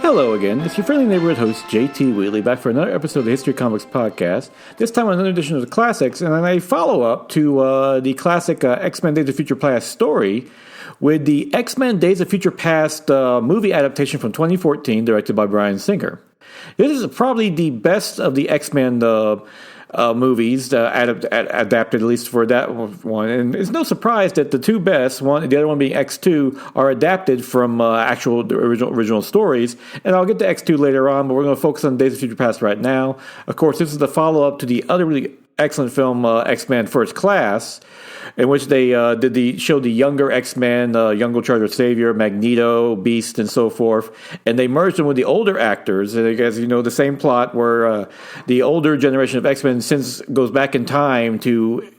Hello again, it's your friendly neighborhood host, JT Wheatley, back for another episode of the History of Comics podcast, this time on another edition of the Classics, and a follow-up to the classic X-Men Days of Future Past story with the X-Men Days of Future Past movie adaptation from 2014, directed by Bryan Singer. This is probably the best of the X-Men movies adapted, at least for that one. And it's no surprise that the two best, the other one being X2, are adapted from actual original stories. And I'll get to X2 later on, but we're going to focus on Days of Future Past right now. Of course, this is the follow-up to the other really excellent film, X-Men First Class, in which they showed the younger X-Men, younger Charger Savior, Magneto, Beast, and so forth, and they merged them with the older actors. And as you know, the same plot where the older generation of X-Men goes back in time to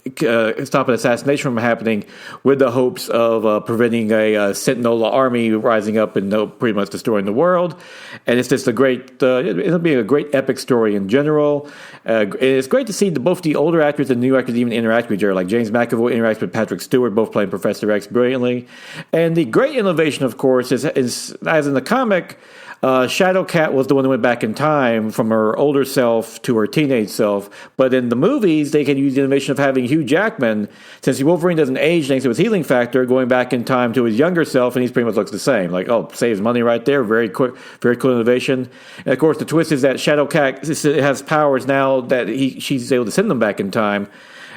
stop an assassination from happening, with the hopes of preventing a Sentinel army rising up and pretty much destroying the world. And it's just it ends up being a great epic story in general. It's great to see both the older actors and the new actors even interact with each other, like James McAvoy interacts with Patrick Stewart, both playing Professor X brilliantly. And the great innovation, of course, is as in the comic, Shadowcat was the one who went back in time from her older self to her teenage self. But in the movies, they can use the innovation of having Hugh Jackman, since Wolverine doesn't age thanks to his healing factor, going back in time to his younger self, and he pretty much looks the same. Like, saves money right there. Very quick, very cool innovation. And of course, the twist is that Shadowcat has powers now that she's able to send them back in time.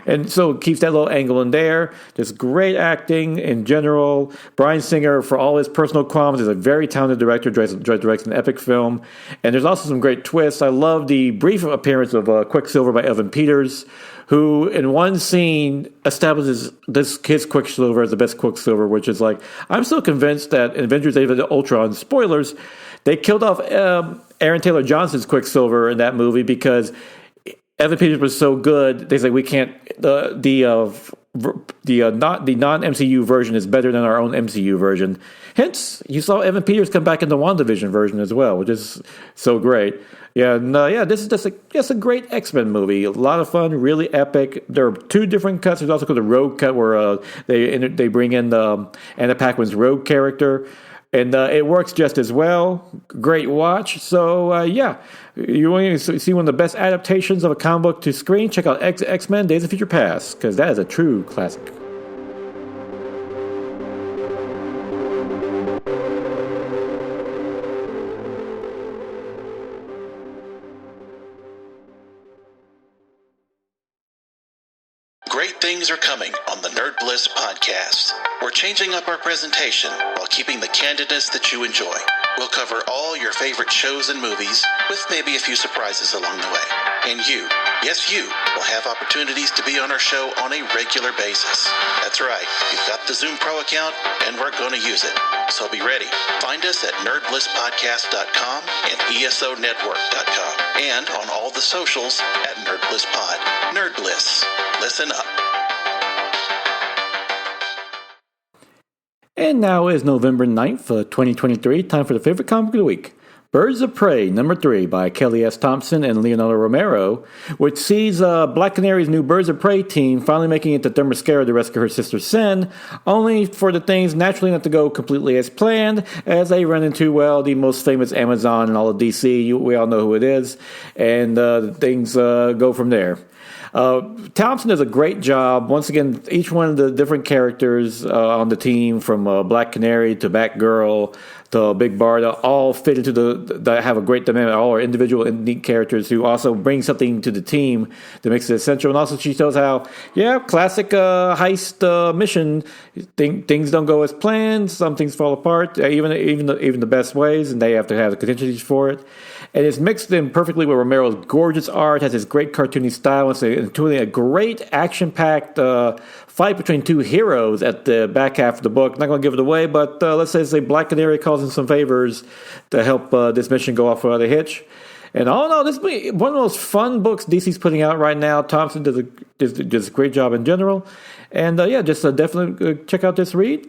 And so it keeps that little angle in there. There's great acting in general. Bryan Singer, for all his personal qualms, is a very talented director, directs an epic film. And there's also some great twists. I love the brief appearance of Quicksilver by Evan Peters, who in one scene establishes his Quicksilver as the best Quicksilver, which is like, I'm still convinced that in Avengers Age of Ultron, spoilers, they killed off Aaron Taylor Johnson's Quicksilver in that movie because Evan Peters was so good. They say we can't. The non-MCU version is better than our own MCU version. Hence, you saw Evan Peters come back in the WandaVision version as well, which is so great. This is just a great X-Men movie. A lot of fun, really epic. There are two different cuts. There's also the Rogue cut where they bring in Anna Paquin's Rogue character. And it works just as well. Great watch. So, you want to see one of the best adaptations of a comic book to screen? Check out X-Men Days of Future Past, because that is a true classic. Great things are coming on the Nerd Bliss podcast. We're changing up our presentation while keeping the candidness that you enjoy. We'll cover all your favorite shows and movies, with maybe a few surprises along the way. And you, yes you, will have opportunities to be on our show on a regular basis. That's right, you've got the Zoom Pro account, and we're going to use it. So be ready. Find us at nerdblisspodcast.com and esonetwork.com, and on all the socials at NerdBlissPod. Nerd Bliss. Listen up. And now is November 9th, 2023. Time for the favorite comic of the week. Birds of Prey, number 3, by Kelly S. Thompson and Leonardo Romero, which sees Black Canary's new Birds of Prey team finally making it to Themyscira to rescue her sister Sin, only for the things naturally not to go completely as planned, as they run into, the most famous Amazon in all of DC. We all know who it is, and things go from there. Thompson does a great job. Once again, each one of the different characters on the team, from Black Canary to Batgirl to Big Barda, all fit into have a great dynamic. All are individual and unique characters who also bring something to the team that makes it essential. And also she shows how, classic heist mission, things don't go as planned. Some things fall apart, even the best ways, and they have to have the contingencies for it. And it's mixed in perfectly with Romero's gorgeous art, has this great cartoony style, including a great action-packed fight between two heroes at the back half of the book. Not going to give it away, but let's say Black Canary calls in some favors to help this mission go off without a hitch. And all in all, this is one of the most fun books DC's putting out right now. Thompson does a great job in general. And definitely check out this read.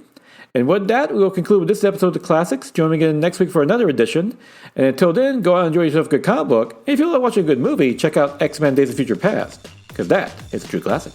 And with that, we will conclude with this episode of The Classics. Join me again next week for another edition. And until then, go out and enjoy yourself a good comic book. And if you like watching a good movie, check out X-Men Days of Future Past, because that is a true classic.